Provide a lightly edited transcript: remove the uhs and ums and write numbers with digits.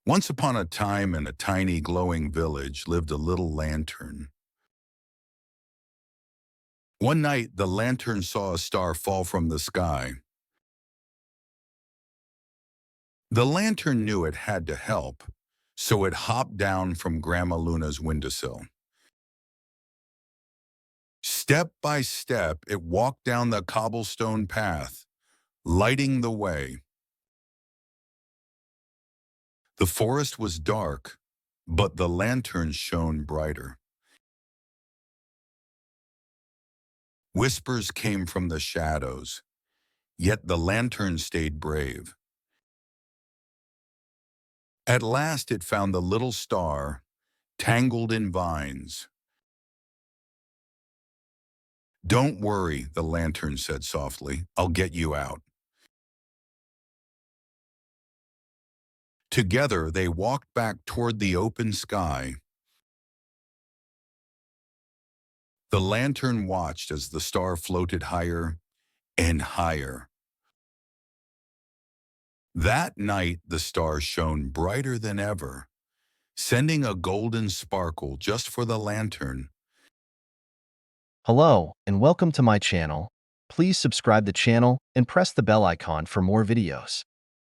Once upon a time, in a tiny glowing village, lived a little lantern. One night, the lantern saw a star fall from the sky. The lantern knew it had to help, so it hopped down from Grandma Luna's windowsill. Step by step, it walked down the cobblestone path, lighting the way. The forest was dark, but the lantern shone brighter. Whispers came from the shadows, yet the lantern stayed brave. At last it found the little star, tangled in vines. "Don't worry," the lantern said softly. "I'll get you out." Together they walked back toward the open sky. The lantern watched as the star floated higher and higher. That night the star shone brighter than ever, sending a golden sparkle just for the lantern. Hello, and welcome to my channel. Please subscribe the channel and press the bell icon for more videos.